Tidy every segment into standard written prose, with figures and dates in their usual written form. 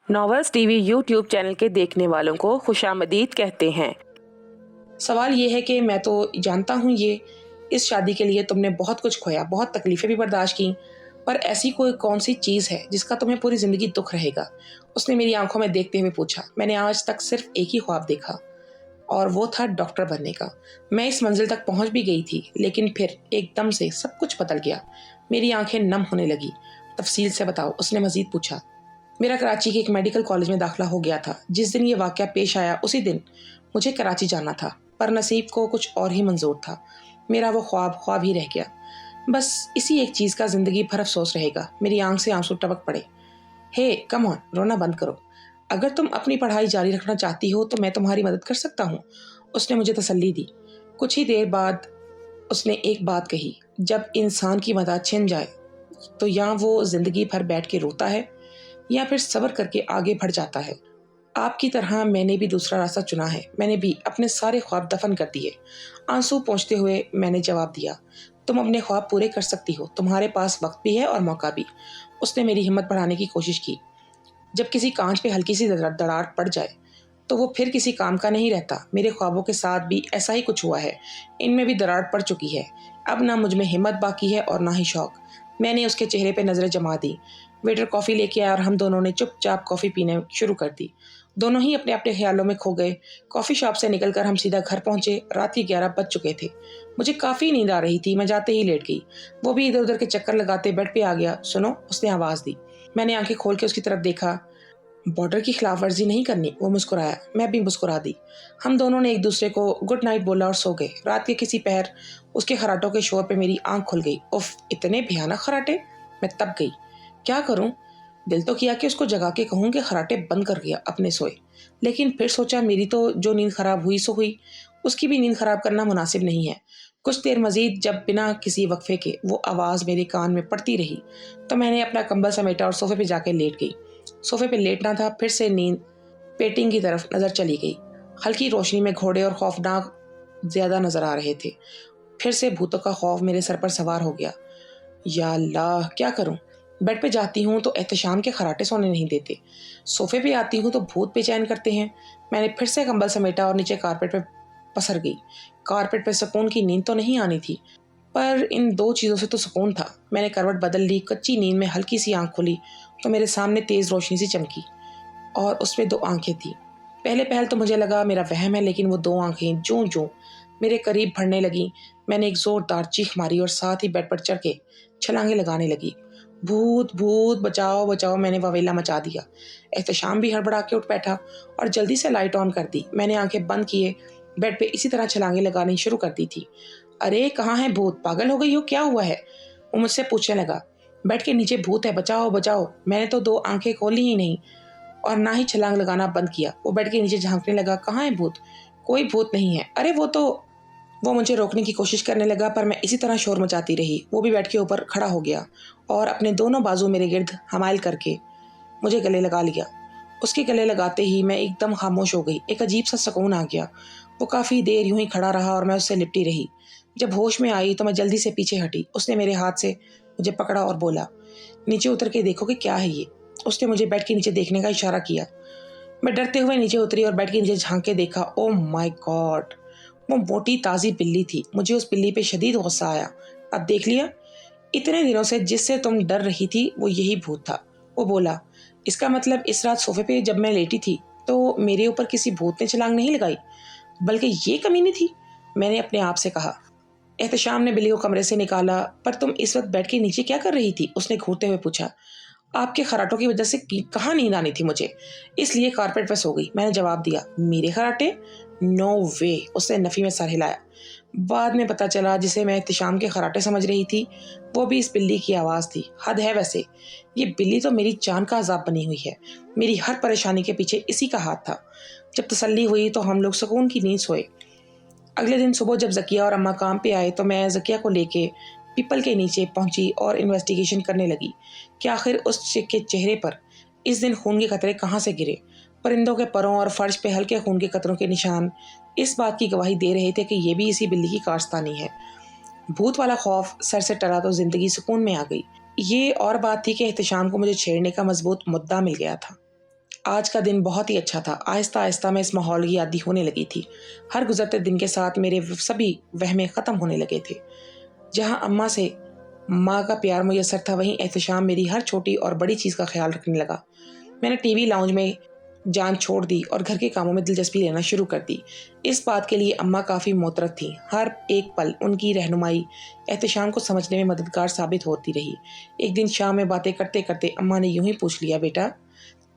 Novels T V YouTube channel کے دیکھنے والوں کو خوشامدید کہتے ہیں۔ سوال یہ ہے کہ میں تو جانتا ہوں اس شادی کے لیے تم نے بہت کچھ کھویا، بہت تکلیفیں بھی برداشت کی، پر ایسی کوئی کون سی چیز ہے جس کا تمہیں پوری زندگی دکھ رہے گا؟ اس نے میری آنکھوں میں دیکھتے ہوئے پوچھا۔ میں نے آج تک صرف ایک ہی خواب دیکھا اور وہ تھا ڈاکٹر بننے کا۔ میں اس منزل تک پہنچ بھی گئی تھی، لیکن پھر ایک دم سے سب کچھ بدل گیا۔ میری آنکھیں نم ہونے لگی۔ تفصیل سے بتاؤ، اس نے مزید پوچھا۔ میرا کراچی کے ایک میڈیکل کالج میں داخلہ ہو گیا تھا۔ جس دن یہ واقعہ پیش آیا اسی دن مجھے کراچی جانا تھا، پر نصیب کو کچھ اور ہی منظور تھا۔ میرا وہ خواب ہی رہ گیا۔ بس اسی ایک چیز کا زندگی بھر افسوس رہے گا۔ میری آنکھ سے آنسو ٹپک پڑے۔ ہے کم آن، رونا بند کرو۔ اگر تم اپنی پڑھائی جاری رکھنا چاہتی ہو تو میں تمہاری مدد کر سکتا ہوں، اس نے مجھے تسلی دی۔ کچھ ہی دیر بعد اس نے ایک بات کہی، جب انسان کی مدد چھن جائے تو یا وہ زندگی بھر بیٹھ کے روتا ہے یا پھر صبر کر کے آگے بڑھ جاتا ہے۔ آپ کی طرح میں نے بھی دوسرا راستہ چنا ہے۔ میں نے بھی اپنے سارے خواب دفن کر دیے۔ آنسو پہنچتے ہوئے میں نے جواب دیا، تم اپنے خواب پورے کر سکتی ہو، تمہارے پاس وقت بھی ہے اور موقع بھی۔ اس نے میری ہمت بڑھانے کی کوشش کی۔ جب کسی کانچ پہ ہلکی سی دراڑ پڑ جائے تو وہ پھر کسی کام کا نہیں رہتا۔ میرے خوابوں کے ساتھ بھی ایسا ہی کچھ ہوا ہے، ان میں بھی دراڑ پڑ چکی ہے۔ اب نہ مجھ میں ہمت باقی ہے اور نہ ہی شوق۔ میں نے اس کے چہرے پہ نظریں جما دی۔ ویٹر کافی لے کے آیا اور ہم دونوں نے چپ چاپ کافی پینے شروع کر دی۔ دونوں ہی اپنے اپنے خیالوں میں کھو گئے۔ کافی شاپ سے نکل کر ہم سیدھا گھر پہنچے۔ رات کے 11 بج چکے تھے۔ مجھے کافی نیند آ رہی تھی، میں جاتے ہی لیٹ گئی۔ وہ بھی ادھر ادھر کے چکر لگاتے بیڈ پہ آ گیا۔ سنو، اس نے آواز دی۔ میں نے آنکھیں کھول کے اس کی طرف دیکھا۔ بارڈر کی خلاف ورزی نہیں کرنی، وہ مسکرایا۔ میں بھی مسکرا دی۔ ہم دونوں نے ایک دوسرے کو گڈ نائٹ بولا اور سو گئے۔ رات کے کسی پہر اس کے خراٹوں کے شور پہ میری آنکھ کھل گئی۔ اف، اتنے بھیانک خراٹے! میں تب گئی۔ کیا کروں؟ دل تو کیا کہ اس کو جگا کے کہوں کہ خراٹے بند کر گیا، اپنے سوئے، لیکن پھر سوچا میری تو جو نیند خراب ہوئی سو ہوئی، اس کی بھی نیند خراب کرنا مناسب نہیں ہے۔ کچھ دیر مزید جب بنا کسی وقفے کے وہ آواز میرے کان میں پڑتی رہی تو میں نے اپنا کمبل سمیٹا اور صوفے پہ جا کے لیٹ گئی۔ صوفے پہ لیٹنا تھا، پھر سے نیند پیٹنگ کی طرف نظر چلی گئی۔ ہلکی روشنی میں گھوڑے اور خوفناک زیادہ نظر آ رہے تھے۔ پھر سے بھوتوں کا خوف میرے سر پر سوار ہو گیا۔ یا اللہ، کیا کروں؟ بیڈ پہ جاتی ہوں تو احتشام کے خراٹے سونے نہیں دیتے، صوفے پہ آتی ہوں تو بھوت بے چین کرتے ہیں۔ میں نے پھر سے کمبل سمیٹا اور نیچے کارپیٹ پہ پسر گئی۔ کارپیٹ پہ سکون کی نیند تو نہیں آنی تھی، پر ان دو چیزوں سے تو سکون تھا۔ میں نے کروٹ بدل لی۔ کچی نیند میں ہلکی سی آنکھ کھلی تو میرے سامنے تیز روشنی سی چمکی اور اس میں 2 آنکھیں تھیں۔ پہلے پہل تو مجھے لگا میرا وہم ہے، لیکن وہ 2 آنکھیں جوں جوں میرے قریب بڑھنے لگیں، میں نے ایک زوردار چیخ ماری اور ساتھ ہی بیڈ پر چڑھ کے چھلانگیں لگانے لگی۔ بھوت بھوت، بچاؤ بچاؤ، میں نے واویلا مچا دیا۔ احتشام بھی ہڑبڑا کے اٹھ بیٹھا اور جلدی سے لائٹ آن کر دی۔ میں نے آنکھیں بند کیے بیڈ پہ اسی طرح چھلانگیں لگانی شروع کر دی تھی۔ ارے کہاں ہے بھوت؟ پاگل ہو گئی ہو؟ کیا ہوا ہے؟ وہ مجھ سے پوچھنے لگا۔ بیڈ کے نیچے بھوت ہے، بچاؤ بچاؤ۔ میں نے تو 2 آنکھیں کھولی ہی نہیں اور نہ ہی چھلانگ لگانا بند کیا۔ وہ بیڈ کے نیچے جھانکنے لگا۔ کہاں ہے بھوت؟ کوئی بھوت نہیں ہے۔ ارے وہ مجھے روکنے کی کوشش کرنے لگا، پر میں اسی طرح شور مچاتی رہی۔ وہ بھی بیڈ کے اوپر کھڑا ہو گیا اور اپنے دونوں بازو میرے گرد حمائل کر کے مجھے گلے لگا لیا۔ اس کے گلے لگاتے ہی میں ایک دم خاموش ہو گئی۔ ایک عجیب سا سکون آ گیا۔ وہ کافی دیر یوں ہی کھڑا رہا اور میں اس سے لپٹی رہی۔ جب ہوش میں آئی تو میں جلدی سے پیچھے ہٹی۔ اس نے میرے ہاتھ سے مجھے پکڑا اور بولا، نیچے اتر کے دیکھو کہ کیا ہے یہ۔ اس نے مجھے بیڈ کے نیچے دیکھنے کا اشارہ کیا۔ میں ڈرتے ہوئے نیچے اتری اور بیڈ کے نیچے جھانک کے دیکھا۔ او مائی گاڈ! وہ موٹی تازی بلی تھی۔ مجھے اس بلی پہ شدید غصہ آیا۔ اب دیکھ لیا؟ اتنے دنوں سے جس سے تم ڈر رہی تھی وہ یہی بھوت تھا۔ وہ بولا، اس کا مطلب اس رات صوفے پہ جب میں لیٹی تھی تو میرے اوپر کسی بھوت نے چھلانگ نہیں لگائی، بلکہ یہ کمینی تھی؟ میں نے اپنے آپ سے کہا۔ احتشام نے بلی کو کمرے سے نکالا۔ پر تم اس وقت بیڈ کے نیچے کیا کر رہی تھی؟ اس نے گھورتے ہوئے پوچھا۔ آپ کے خراٹوں کی وجہ سے کہاں نیند آنی تھی مجھے، اس لیے کارپیٹ پہ سو گئی، میں نے جواب دیا۔ میرے خراٹے؟ نو وے! اس نے نفی میں سر ہلایا۔ بعد میں پتا چلا جسے میں احتشام کے خراٹے سمجھ رہی تھی وہ بھی اس بلی کی آواز تھی۔ حد ہے ویسے، یہ بلی تو میری جان کا عذاب بنی ہوئی ہے۔ میری ہر پریشانی کے پیچھے اسی کا ہاتھ تھا۔ جب تسلی ہوئی تو ہم لوگ سکون کی نیند سوئے۔ اگلے دن صبح جب زکیہ اور اماں کام پہ آئے تو میں زکیہ کو لے کے پیپل کے نیچے پہنچی اور انویسٹیگیشن کرنے لگی کہ آخر اس کے چہرے پر اس دن خون کے قطرے کہاں سے گرے۔ پرندوں کے پروں اور فرش پہ ہلکے خون کے قطروں کے نشان اس بات کی گواہی دے رہے تھے کہ یہ بھی اسی بلی کی کارستانی ہے۔ بھوت والا خوف سر سے ٹلا تو زندگی سکون میں آ گئی۔ یہ اور بات تھی کہ احتشام کو مجھے چھیڑنے کا مضبوط مدعا مل گیا تھا۔ آج کا دن بہت ہی اچھا تھا۔ آہستہ آہستہ میں اس ماحول کی عادی ہونے لگی تھی۔ ہر گزرتے دن کے ساتھ میرے سبھی وہمیں ختم ہونے لگے تھے۔ جہاں اماں سے ماں کا پیار میسر تھا، وہیں احتشام میری ہر چھوٹی اور بڑی چیز کا خیال رکھنے لگا۔ میں نے ٹی وی لاؤنج میں جان چھوڑ دی اور گھر کے کاموں میں دلچسپی لینا شروع کر دی۔ اس بات کے لیے اماں کافی معترض تھیں۔ ہر ایک پل ان کی رہنمائی احتشام کو سمجھنے میں مددگار ثابت ہوتی رہی۔ ایک دن شام میں باتیں کرتے کرتے اماں نے یوں ہی پوچھ لیا، بیٹا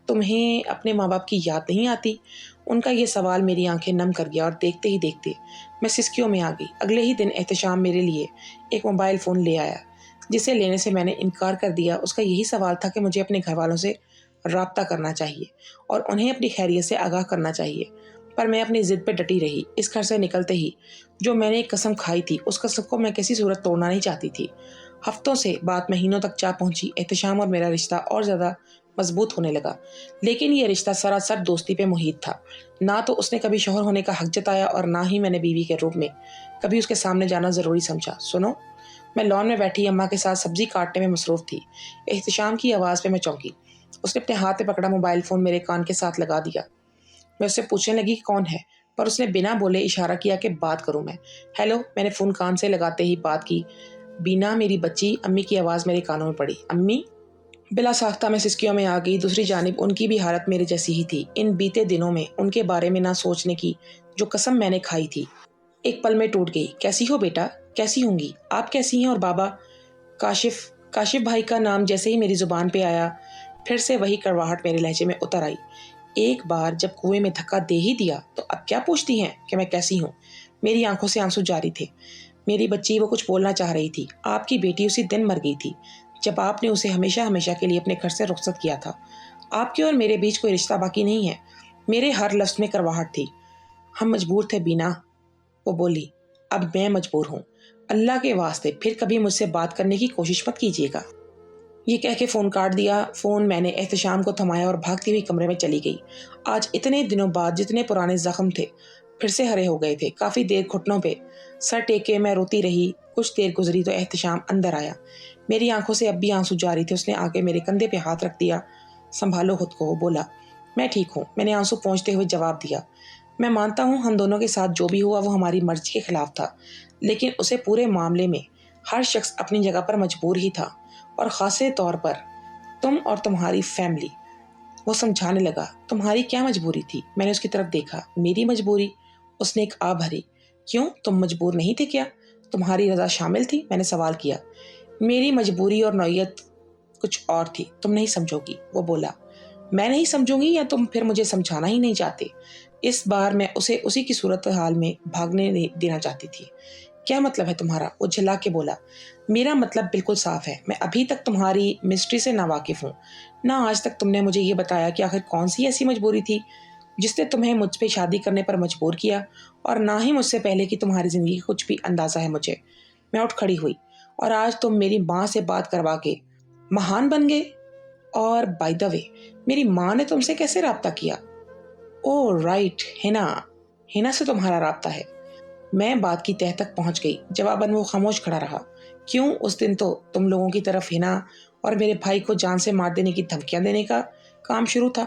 تمہیں اپنے ماں باپ کی یاد نہیں آتی؟ ان کا یہ سوال میری آنکھیں نم کر گیا اور دیکھتے ہی دیکھتے میں سسکیوں میں آ گئی۔ اگلے ہی دن احتشام میرے لیے ایک موبائل فون لے آیا، جسے لینے سے میں نے انکار کر دیا۔ اس کا یہی سوال تھا کہ مجھے اپنے گھر والوں سے رابطہ کرنا چاہیے اور انہیں اپنی خیریت سے آگاہ کرنا چاہیے، پر میں اپنی ضد پہ ڈٹی رہی۔ اس گھر سے نکلتے ہی جو میں نے ایک قسم کھائی تھی، اس قسم کو میں کسی صورت توڑنا نہیں چاہتی تھی۔ ہفتوں سے بات مہینوں تک جا پہنچی۔ احتشام اور میرا رشتہ اور زیادہ مضبوط ہونے لگا، لیکن یہ رشتہ سراسر دوستی پہ محیط تھا۔ نہ تو اس نے کبھی شوہر ہونے کا حق جتایا اور نہ ہی میں نے بیوی کے روپ میں کبھی اس کے سامنے جانا ضروری سمجھا۔ سنو، میں لان میں بیٹھی اماں کے ساتھ سبزی کاٹنے میں مصروف تھی۔ احتشام کی آواز پہ میں چونکی۔ اس نے اپنے ہاتھ پہ پکڑا موبائل فون میرے کان کے ساتھ لگا دیا۔ میں اس سے پوچھنے لگی کہ کون ہے، پر اس نے بنا بولے اشارہ کیا کہ بات کروں میں۔ ہیلو، میں نے فون کان سے لگاتے ہی بات کی۔ بینا میری بچی، امی کی آواز میرے کانوں میں پڑی۔ امی؟ بلا ساختہ میں سسکیوں میں آ گئی۔ دوسری جانب ان کی بھی حالت میرے جیسی ہی تھی۔ ان بیتے دنوں میں ان کے بارے میں نہ سوچنے کی جو قسم میں نے کھائی تھی، ایک پل میں ٹوٹ گئی۔ کیسی ہو بیٹا؟ کیسی ہوں گی؟ آپ کیسی ہیں؟ اور بابا؟ کاشف بھائی کا نام جیسے ہی میری زبان پہ آیا، پھر سے وہی کڑواہٹ میرے لہجے میں اتر آئی۔ ایک بار جب کنویں میں دھکا دے ہی دیا تو اب کیا پوچھتی ہیں کہ میں کیسی ہوں؟ میری آنکھوں سے آنسو جاری تھے۔ میری بچی، وہ کچھ بولنا چاہ رہی تھی۔ آپ کی بیٹی اسی دن مر گئی تھی جب آپ نے اسے ہمیشہ ہمیشہ کے لیے اپنے گھر سے رخصت کیا تھا۔ آپ کے اور میرے بیچ کوئی رشتہ باقی نہیں ہے۔ میرے ہر لفظ میں کرواہٹ تھی۔ ہم مجبور تھے بینا، وہ بولی۔ اب میں مجبور ہوں۔ اللہ کے واسطے پھر کبھی مجھ سے بات کرنے کی کوشش مت کیجیے گا۔ یہ کہہ کے فون کاٹ دیا۔ فون میں نے احتشام کو تھمایا اور بھاگتی ہوئی کمرے میں چلی گئی۔ آج اتنے دنوں بعد جتنے پرانے زخم تھے پھر سے ہرے ہو گئے تھے۔ کافی دیر گھٹنوں پہ سر ٹیکے میں روتی رہی۔ کچھ دیر گزری تو احتشام اندر آیا۔ میری آنکھوں سے اب بھی آنسو جاری تھے۔ اس نے آگے میرے کندھے پہ ہاتھ رکھ دیا۔ سنبھالو خود کو، بولا۔ میں ٹھیک ہوں، میں نے آنسو پہنچتے ہوئے جواب دیا۔ میں مانتا ہوں ہم دونوں کے ساتھ جو بھی ہوا وہ ہماری مرضی کے خلاف تھا، لیکن اسے پورے معاملے میں ہر شخص اپنی جگہ پر مجبور ہی تھا، اور خاصے طور پر تم اور تمہاری فیملی۔ وہ سمجھانے لگا۔ تمہاری کیا مجبوری تھی؟ میں نے اس کی طرف دیکھا۔ میری مجبوری؟ اس نے ایک آہ بھری۔ کیوں، تم مجبور نہیں تھے کیا؟ تمہاری رضا شامل تھی؟ میں نے سوال کیا۔ میری مجبوری اور نوعیت کچھ اور تھی، تم نہیں سمجھو گی، وہ بولا۔ میں نہیں سمجھوں گی یا تم پھر مجھے سمجھانا ہی نہیں چاہتے؟ اس بار میں اسے اسی کی صورتحال میں بھاگنے دینا چاہتی تھی۔ کیا مطلب ہے تمہارا؟ وہ جھلا کے بولا۔ میرا مطلب بالکل صاف ہے۔ میں ابھی تک تمہاری مسٹری سے ناواقف ہوں۔ نہ آج تک تم نے مجھے یہ بتایا کہ آخر کون سی ایسی مجبوری تھی جس نے تمہیں مجھ پہ شادی کرنے پر مجبور کیا، اور نہ ہی مجھ سے پہلے کی تمہاری زندگی کا کچھ بھی اندازہ ہے مجھے۔ میں اٹھ کھڑی ہوئی۔ اور آج تم میری ماں سے بات کروا کے مہان بن گئے؟ اور بائی دا وے، میری ماں نے تم سے کیسے رابطہ کیا؟ او رائٹ، ہینا سے تمہارا رابطہ ہے۔ میں بات کی تہہ تک پہنچ گئی۔ جواباً وہ خاموش کھڑا رہا۔ کیوں، اس دن تو تم لوگوں کی طرف ہینا اور میرے بھائی کو جان سے مار دینے کی دھمکیاں دینے کا کام شروع تھا،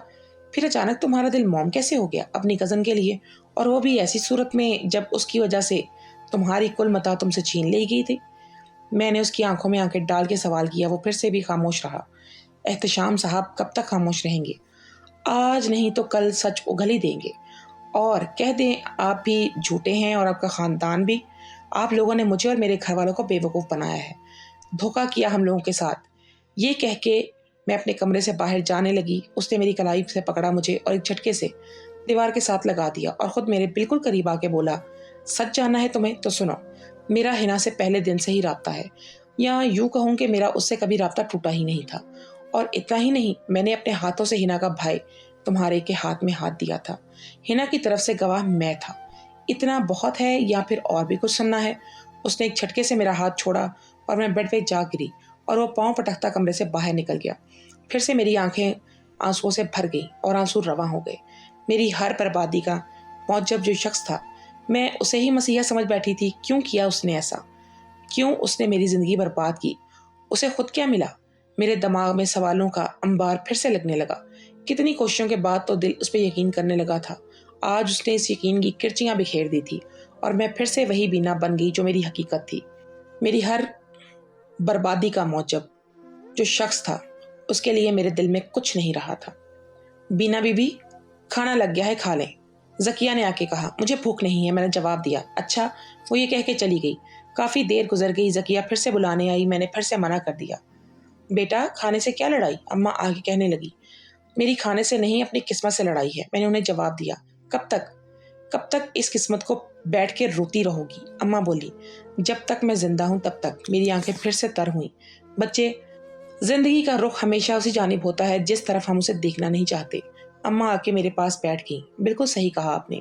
پھر اچانک تمہارا دل موم کیسے ہو گیا اپنی کزن کے لیے، اور وہ بھی ایسی صورت میں جب اس کی وجہ سے تمہاری کل متاع تم سے چھین لی گئی تھی؟ میں نے اس کی آنکھوں میں آنکھیں ڈال کے سوال کیا۔ وہ پھر سے بھی خاموش رہا۔ احتشام صاحب کب تک خاموش رہیں گے؟ آج نہیں تو کل سچ اگل ہی دیں گے، اور کہہ دیں آپ بھی جھوٹے ہیں اور آپ کا خاندان بھی۔ آپ لوگوں نے مجھے اور میرے گھر والوں کو بے وقوف بنایا ہے، دھوکہ کیا ہم لوگوں کے ساتھ۔ یہ کہہ کے میں اپنے کمرے سے باہر جانے لگی۔ اس نے میری کلائی سے پکڑا مجھے اور ایک جھٹکے سے دیوار کے ساتھ لگا دیا، اور خود میرے بالکل قریب آ کے بولا، سچ جاننا ہے تمہیں تو سنو، میرا ہینا سے پہلے دن سے ہی رابطہ ہے، یا یوں کہوں کہ میرا اس سے کبھی رابطہ ٹوٹا ہی نہیں تھا۔ اور اتنا ہی نہیں، میں نے اپنے ہاتھوں سے ہینا کا بھائی تمہارے کے ہاتھ میں ہاتھ دیا تھا۔ ہینا کی طرف سے گواہ میں تھا۔ اتنا بہت ہے یا پھر اور بھی کچھ سننا ہے؟ اس نے ایک جھٹکے سے میرا ہاتھ چھوڑا اور میں بیڈ پہ جا گری، اور وہ پاؤں پٹکتا کمرے سے باہر نکل گیا۔ پھر سے میری آنکھیں آنسوؤں سے بھر گئیں اور آنسو رواں ہو گئے۔ میری ہر بربادی کا موجب جو شخص تھا، میں اسے ہی مسیحا سمجھ بیٹھی تھی۔ کیوں کیا اس نے ایسا؟ کیوں اس نے میری زندگی برباد کی؟ اسے خود کیا ملا؟ میرے دماغ میں سوالوں کا انبار پھر سے لگنے لگا۔ कितनी कोशिशों के बाद तो दिल उस पर यकीन करने लगा था। आज उसने इस यकीन की किरचियाँ बिखेर दी थी और मैं फिर से वही बीना बन गई जो मेरी हकीकत थी। मेरी हर बर्बादी का मौजब जो शख्स था, उसके लिए मेरे दिल में कुछ नहीं रहा था। बीना बीबी, खाना लग गया है, खा लें, ज़किया ने आके कहा। मुझे भूख नहीं है, मैंने जवाब दिया। अच्छा, वो ये कह के चली गई। काफ़ी देर गुजर गई, ज़किया फिर से बुलाने आई। मैंने फिर से मना कर दिया। बेटा, खाने से क्या लड़ाई? अम्मा आगे कहने लगी। मेरी खाने से नहीं, अपनी किस्मत से लड़ाई है, मैंने उन्हें जवाब दिया। कब तक इस किस्मत को बैठ के रोती रहोगी? अम्मा बोली। जब तक मैं जिंदा हूं तब तक। मेरी आंखें फिर से तर हुई। बच्चे, जिंदगी का रुख हमेशा उसी जानिब होता है जिस तरफ हम उसे देखना नहीं चाहते। अम्मा आके मेरे पास बैठ गई। बिल्कुल सही कहा आपने,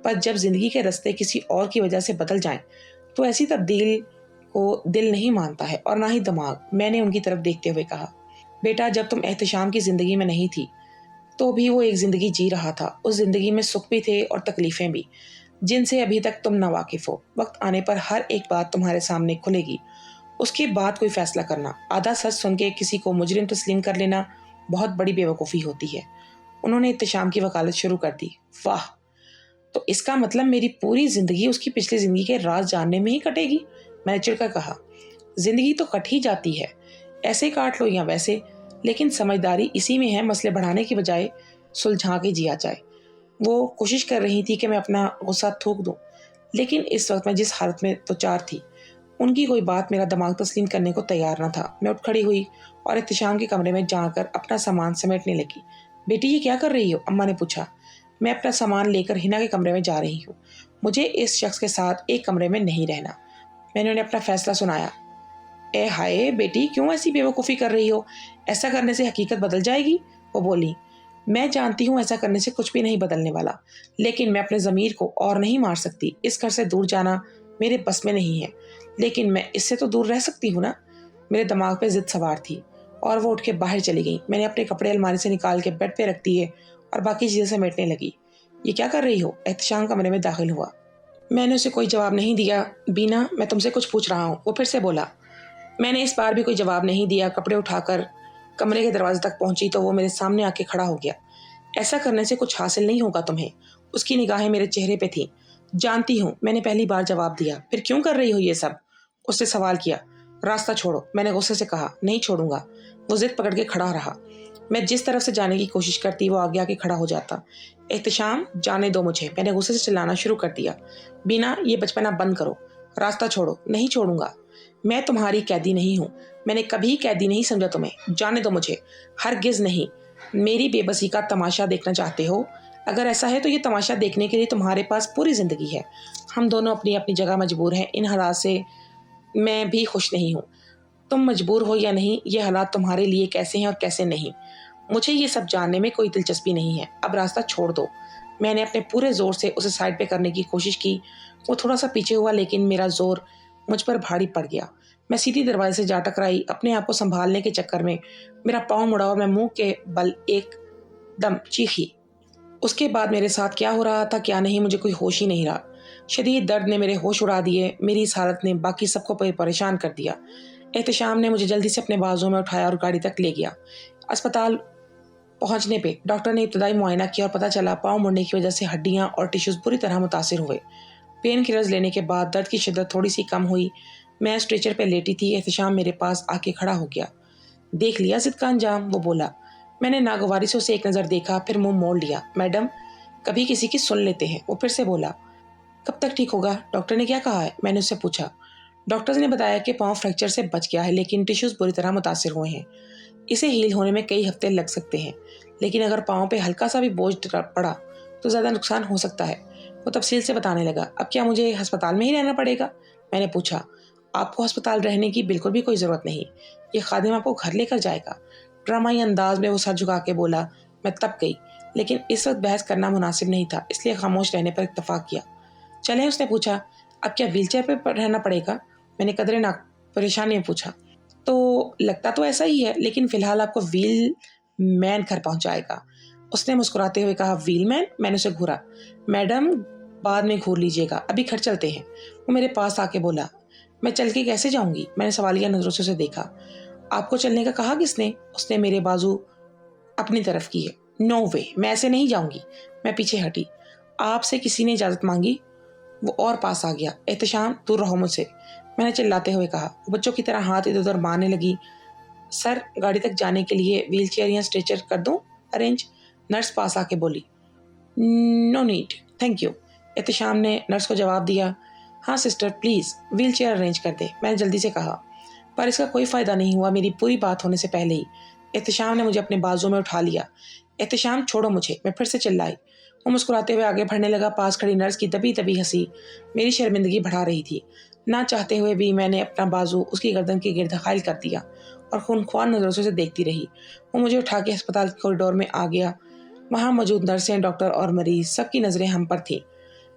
पर जब जिंदगी के रास्ते किसी और की वजह से बदल जाएं, तो ऐसी तब्दील को दिल नहीं मानता है और ना ही दिमाग। मैंने उनकी तरफ देखते हुए कहा। बेटा, जब तुम एहतशाम की जिंदगी में नहीं थी तो भी वो एक जिंदगी जी रहा था। उस जिंदगी में सुख भी थे और तकलीफें भी, जिनसे अभी तक तुम नावाकिफ हो। वक्त आने पर हर एक बात तुम्हारे सामने खुलेगी, उसके बाद कोई फैसला करना। आधा सच सुन के किसी को मुजरिम तस्लीम कर लेना बहुत बड़ी बेवकूफ़ी होती है। उन्होंने एहतशाम की वकालत शुरू कर दी। वाह, तो इसका मतलब मेरी पूरी जिंदगी उसकी पिछली जिंदगी के राज जानने में ही कटेगी? मैंने चिढ़कर कहा। जिंदगी तो कट ही जाती है, ऐसे काट लो या वैसे, लेकिन समझदारी इसी में है मसले बढ़ाने की बजाय सुलझा के जिया जाए। वो कोशिश कर रही थी कि मैं अपना गुस्सा थूक दूं, लेकिन इस वक्त मैं जिस हालत में तो चार थी, उनकी कोई बात मेरा दिमाग तस्लीम करने को तैयार न था। मैं उठ खड़ी हुई और एहतशाम के कमरे में जाकर अपना सामान समेटने लगी। बेटी, ये क्या कर रही हो? अम्मा ने पूछा। मैं अपना सामान लेकर हिना के कमरे में जा रही हूँ। मुझे इस शख्स के साथ एक कमरे में नहीं रहना। मैंने उन्हें अपना फैसला सुनाया। ए हाय बेटी, क्यों ऐसी बेवकूफ़ी कर रही हो? ऐसा करने से हकीकत बदल जाएगी। वो बोली। मैं जानती हूँ ऐसा करने से कुछ भी नहीं बदलने वाला, लेकिन मैं अपने ज़मीर को और नहीं मार सकती। इस घर से दूर जाना मेरे बस में नहीं है, लेकिन मैं इससे तो दूर रह सकती हूँ ना। मेरे दिमाग पे जिद सवार थी और वो उठ के बाहर चली गई। मैंने अपने कपड़े अलमारी से निकाल के बेड पे रख दिए और बाकी चीज़ें समेटने लगी। ये क्या कर रही हो? एहतशाम कमरे में दाखिल हुआ। मैंने उसे कोई जवाब नहीं दिया। बीना, मैं तुमसे कुछ पूछ रहा हूँ, वो फिर से बोला। मैंने इस बार भी कोई जवाब नहीं दिया। कपड़े उठाकर कमरे के दरवाजे तक पहुंची तो वो मेरे सामने आके खड़ा हो गया। ऐसा करने से कुछ हासिल नहीं होगा तुम्हें। उसकी निगाहें मेरे चेहरे पे थीं। जानती हूँ, मैंने पहली बार जवाब दिया। फिर क्यों कर रही हो ये सब? उसने सवाल किया। रास्ता छोड़ो, मैंने गुस्से से कहा। नहीं छोड़ूंगा। वो जिद पकड़ के खड़ा रहा। मैं जिस तरफ से जाने की कोशिश करती वो आगे आके खड़ा हो जाता। एहतशाम, जाने दो मुझे, मैंने गुस्से से चिल्लाना शुरू कर दिया। बीना, ये बचपना बंद करो, रास्ता छोड़ो। नहीं छोड़ूंगा। मैं तुम्हारी कैदी नहीं हूँ, मैंने कभी कैदी नहीं समझा तुम्हें। जाने दो मुझे। हरगिज नहीं। मेरी बेबसी का तमाशा देखना चाहते हो? अगर ऐसा है तो ये तमाशा देखने के लिए तुम्हारे पास पूरी जिंदगी है। हम दोनों अपनी अपनी जगह मजबूर हैं। इन हालात से मैं भी खुश नहीं हूँ। तुम मजबूर हो या नहीं, ये हालात तुम्हारे लिए कैसे हैं और कैसे नहीं, मुझे ये सब जानने में कोई दिलचस्पी नहीं है। अब रास्ता छोड़ दो। मैंने अपने पूरे जोर से उसे साइड पे करने की कोशिश की। वो थोड़ा सा पीछे हुआ, लेकिन मेरा जोर मुझ पर भारी पड़ गया। मैं सीधी दरवाजे से जा टकराई। अपने आप को संभालने के चक्कर में मेरा पाँव मुड़ा और मैं मुंह के बल एक दम चीखी। उसके बाद मेरे साथ क्या हो रहा था क्या नहीं, मुझे कोई होश ही नहीं रहा। शदीद दर्द ने मेरे होश उड़ा दिए। मेरी इस हालत ने बाकी सबको परेशान कर दिया। एहतशाम ने मुझे जल्दी से अपने बाजुओं में उठाया और गाड़ी तक ले गया। अस्पताल पहुंचने पे डॉक्टर ने इब्तदाई मुआयना किया और पता चला पाँव मुड़ने की वजह से हड्डियां और टिश्यूज बुरी तरह मुतासिर हुए। पेन किलर्स लेने के बाद दर्द की शिद्दत थोड़ी सी कम हुई। मैं स्ट्रेचर पे लेटी थी। एहतशाम मेरे पास आके खड़ा हो गया। देख लिया जिद का अंजाम, वो बोला। मैंने नागवारी से उसे एक नज़र देखा, फिर मुंह मोड़ लिया। मैडम, कभी किसी की सुन लेते हैं, वो फिर से बोला। कब तक ठीक होगा? डॉक्टर ने क्या कहा है? मैंने उससे पूछा। डॉक्टर ने बताया कि पाँव फ्रैक्चर से बच गया है, लेकिन टिश्यूज बुरी तरह मुतासिर हुए हैं। इसे हील होने में कई हफ्ते लग सकते हैं, लेकिन अगर पाँव पे हल्का सा भी बोझ पड़ा तो ज़्यादा नुकसान हो सकता है। वो तफसील से बताने लगा। अब क्या मुझे अस्पताल में ही रहना पड़ेगा? मैंने पूछा। आपको अस्पताल रहने की बिल्कुल भी कोई ज़रूरत नहीं, ये खादिम आपको घर लेकर जाएगा। ड्रामाई अंदाज में वो सर झुका के बोला। मैं तब गई, लेकिन इस वक्त बहस करना मुनासिब नहीं था, इसलिए खामोश रहने पर इत्तफाक किया। चलें, उसने पूछा। अब क्या व्हीलचेयर पर रहना पड़ेगा? मैंने कदरे ना परेशानी में पूछा। तो लगता तो ऐसा ही है, लेकिन फ़िलहाल आपको व्हील मैन घर पहुंचाएगा, उसने मुस्कुराते हुए कहा। Wheel man? मैंने उसे घूरा। मैडम, बाद में घूर लीजिएगा, अभी घर चलते हैं। वो मेरे पास आके बोला। मैं चल के कैसे जाऊंगी? मैंने सवालिया नज़रों से उसे देखा। आपको चलने का कहा किसने? उसने मेरे बाजू अपनी तरफ किए। नो वे, मैं ऐसे नहीं जाऊंगी। मैं पीछे हटी। आपसे किसी ने इजाज़त मांगी? वो और पास आ गया। एहतशाम, दूर रहो मुझसे, मैंने चिल्लाते हुए कहा। वो बच्चों की तरह हाथ इधर उधर मारने लगी। सर, गाड़ी तक जाने के लिए व्हील चेयर या स्ट्रेचर कर दूं अरेंज? नर्स पास आके बोली। No need, thank you. Ehtesham ने नर्स को जवाब दिया। हाँ sister, please wheelchair arrange कर दे, मैंने जल्दी से कहा। पर इसका कोई फ़ायदा नहीं हुआ। मेरी पूरी बात होने से पहले ही एहतशाम ने मुझे अपने बाजू में उठा लिया। एहतशाम, छोड़ो मुझे, मैं फिर से चिल्लाई। वो मुस्कुराते हुए आगे बढ़ने लगा। पास खड़ी नर्स की दबी दबी हंसी मेरी शर्मिंदगी बढ़ा रही थी। ना चाहते हुए भी मैंने अपना बाजू उसकी गर्दन के गिर्द हाइल कर दिया और खूनख्वार नज़रों से देखती रही। वो मुझे उठा के अस्पताल के कॉरिडोर में आ गया। वहाँ मौजूद नर्सें, डॉक्टर और मरीज, सबकी नज़रें हम पर थीं।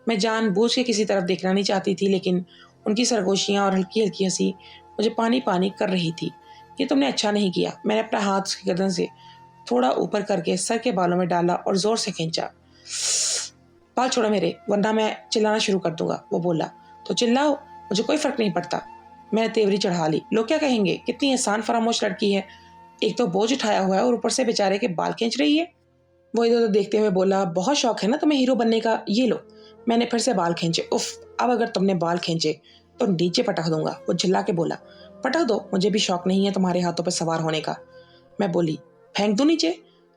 मैं जानबूझ के किसी तरफ देखना नहीं चाहती थी, लेकिन उनकी सरगोशियाँ और हल्की हल्की हंसी मुझे पानी पानी कर रही थी। ये तुमने अच्छा नहीं किया। मैंने अपना हाथ उसकी गर्दन से थोड़ा ऊपर करके सर के बालों में डाला और ज़ोर से खींचा। बाल छोड़ो मेरे, वरना मैं चिल्लाना शुरू कर दूंगा। वो बोला। तो चिल्लाओ, मुझे कोई फर्क नहीं पड़ता। मैंने तेवरी चढ़ा ली। लोग क्या कहेंगे, कितनी एहसान फरामोश लड़की है, एक तो बोझ उठाया हुआ है और ऊपर से बेचारे के बाल खींच रही है। वो इधर उधर देखते हुए बोला। बहुत शौक है ना तुम्हें हीरो बनने का, ये लो। मैंने फिर से बाल खींचे। उफ, अब अगर तुमने बाल खींचे तो नीचे पटक दूंगा। वो झिल्ला के बोला। पटक दो, मुझे भी शौक नहीं है तुम्हारे हाथों पर सवार होने का। मैं बोली। फेंक दो नीचे?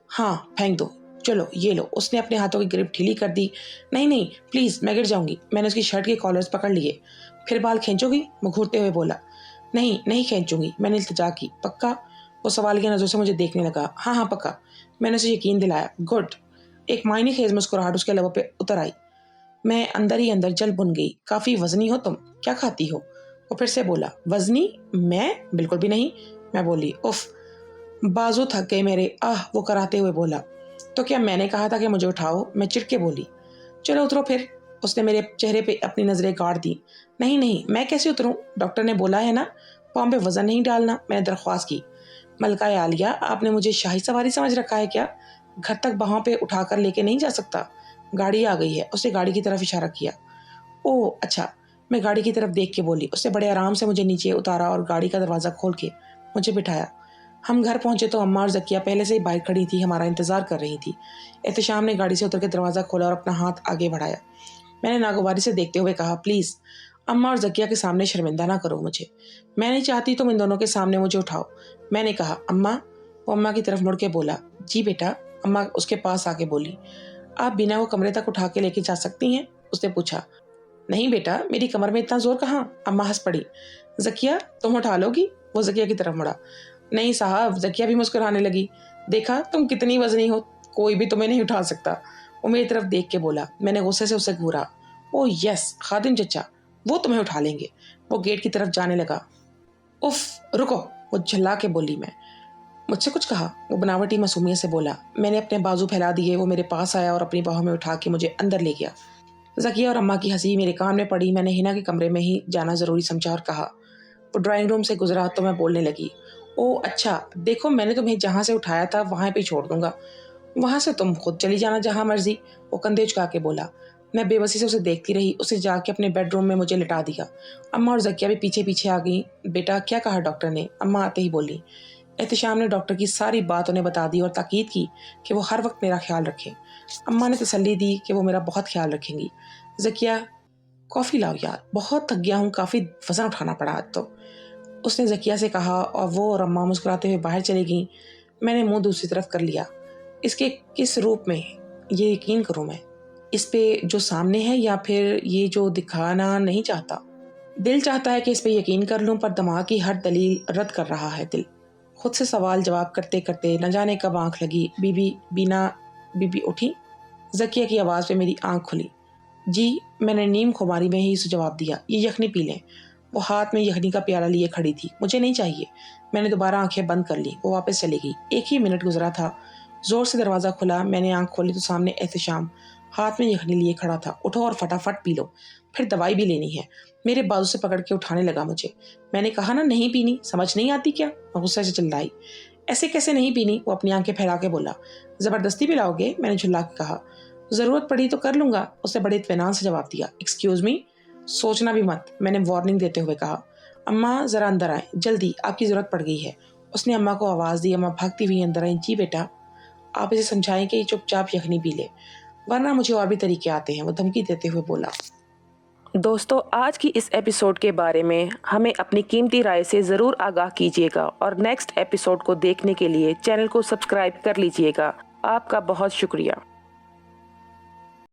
हाँ फेंक दो, चलो ये लो। उसने अपने हाथों की ग्रिप ढीली कर दी। नहीं नहीं प्लीज़, मैं गिर जाऊंगी। मैंने उसकी शर्ट के कॉलर्स पकड़ लिए। फिर बाल खींचोगी? वो घूरते हुए बोला। नहीं नहीं खींचूंगी, मैंने इल्तिजा की। पक्का? वो सवालिया नज़रों से मुझे देखने लगा। हाँ हाँ पक्का, मैंने उसे यकीन दिलाया। गुड। एक मायने खेज मुस्कुराहट उसके लबों पे उतर आई। मैं अंदर ही अंदर जल भुन गई। काफ़ी वजनी हो तुम, क्या खाती हो? वो फिर से बोला। वजनी? मैं बिल्कुल भी नहीं। मैं बोली। उफ, बाजू थक गए मेरे, आह। वो कराते हुए बोला। तो क्या मैंने कहा था कि मुझे उठाओ? मैं चिढ़ के बोली। चलो उतरो फिर। उसने मेरे चेहरे पे अपनी नज़रें गाड़ दी। नहीं नहीं, मैं कैसे उतरूं? डॉक्टर ने बोला है ना पाँव पे वजन नहीं डालना, मैंने दरख्वास्त की। मलका आलिया, आपने मुझे शाही सवारी समझ रखा है क्या? घर तक बाहों पे उठाकर लेके नहीं जा सकता। गाड़ी आ गई है। उसने गाड़ी की तरफ इशारा किया। ओह अच्छा। मैं गाड़ी की तरफ देख के बोली। उसने बड़े आराम से मुझे नीचे उतारा और गाड़ी का दरवाज़ा खोल के मुझे बिठाया। हम घर पहुंचे तो अम्मा और ज़किया पहले से ही बाहर खड़ी थी, हमारा इंतज़ार कर रही थी। एहतशाम ने गाड़ी से उतर के दरवाज़ा खोला और अपना हाथ आगे बढ़ाया। मैंने नागवारी से देखते हुए कहा। प्लीज़ अम्मा और ज़किया के सामने शर्मिंदा ना करो मुझे। मैं नहीं चाहती तुम इन दोनों के सामने मुझे उठाओ। मैंने कहा। अम्मा? वो अम्मा की तरफ मुड़ के बोला। जी बेटा। अम्मा उसके पास आके बोली। आप बिना वो कमरे तक उठा के लेके जा सकती हैं? उसने पूछा। नहीं बेटा, मेरी कमर में इतना जोर कहाँ। अम्मा हंस पड़ी। ज़किया, तुम उठा लोगी? वो ज़किया की तरफ मुड़ा। नहीं साहब। ज़किया भी मुस्कुराने लगी। देखा तुम कितनी वजनी हो, कोई भी तुम्हें नहीं उठा सकता। वो मेरी तरफ देख के बोला। मैंने गुस्से से उसे घूरा। ओह यस, खादिम चचा, वो तुम्हें उठा लेंगे। वो गेट की तरफ जाने लगा। उफ रुको, वो झल्ला के बोली। मैं मुझसे कुछ कहा? वो बनावटी मासूमियत से बोला। मैंने अपने बाजू फैला दिए। वो मेरे पास आया और अपनी बाहों में उठा के मुझे अंदर ले गया। ज़किया और अम्मा की हंसी मेरे कान में पड़ी। मैंने हिना के कमरे में ही जाना ज़रूरी समझा और कहा। वो ड्राइंग रूम से गुजरा तो मैं बोलने लगी। ओह अच्छा, देखो मैंने तुम्हें जहाँ से उठाया था वहाँ पे छोड़ दूंगा, वहाँ से तुम खुद चली जाना जहाँ मर्जी। वो कंधे झुका के बोला। मैं बेबसी से उसे देखती रही। उसे जाके अपने बेडरूम में मुझे लिटा दिया। अम्मा और ज़किया भी पीछे पीछे आ गई। बेटा क्या कहा डॉक्टर ने? अम्मा आते ही बोली। एहतशाम ने डॉक्टर की सारी बात उन्हें बता दी और ताकीद की कि वो हर वक्त मेरा ख्याल रखें। अम्मा ने तसल्ली दी कि वो मेरा बहुत ख्याल रखेंगी। ज़किया, कॉफ़ी लाओ यार, बहुत थक गया हूँ, काफ़ी वज़न उठाना पड़ा आज तो, उसने ज़किया से कहा और वो और अम्मा मुस्कुराते हुए बाहर चली गईं। मैंने मुंह दूसरी तरफ कर लिया। इसके किस रूप में ये यकीन करूँ मैं? इस पे जो सामने है या फिर ये जो दिखाना नहीं चाहता? दिल चाहता है कि इस पे यकीन कर लूँ, पर दिमाग की हर दलील रद्द कर रहा है दिल। खुद से सवाल जवाब करते करते न जाने कब आँख लगी। बीबी उठी। ज़किया की आवाज़ पे मेरी आँख खुली। जी, मैंने नीम खुमारी में ही उसे जवाब दिया। ये यखनी पी लें। वो हाथ में यखनी का प्याला लिए खड़ी थी। मुझे नहीं चाहिए। मैंने दोबारा आंखें बंद कर ली। वो वापस चली गई। एक ही मिनट गुजरा था। जोर से दरवाज़ा खुला। मैंने आंख खोली तो सामने एहतशाम हाथ में यखनी लिए खड़ा था। उठो और फटाफट पी लो, फिर दवाई भी लेनी है। मेरे बाजू से पकड़ के उठाने लगा मुझे। मैंने कहा ना नहीं पीनी, समझ नहीं आती क्या? मैं गुस्से से चिल्लाई। ऐसे कैसे नहीं पीनी? वो अपनी आंखें फैला के बोला। ज़बरदस्ती पिलाओगे? मैंने झुल्ला के कहा। ज़रूरत पड़ी तो कर लूँगा, उसने बड़े इत्मीनान से जवाब दिया। एक्सक्यूज़ मी, सोचना भी मत, मैंने वार्निंग देते हुए कहा। अम्मा ज़रा अंदर आए, जल्दी, आपकी ज़रूरत पड़ गई है। उसने अम्मा को आवाज़ दी। अम्मा भागती हुई अंदर आई। जी बेटा। आप इसे समझाएं कि ये चुपचाप यखनी पी ले, वरना मुझे और भी तरीके आते हैं, वो धमकी देते हुए बोला। दोस्तों, आज की इस एपिसोड के बारे में हमें अपनी कीमती राय से ज़रूर आगाह कीजिएगा और नेक्स्ट एपिसोड को देखने के लिए चैनल को सब्सक्राइब कर लीजिएगा। आपका बहुत शुक्रिया।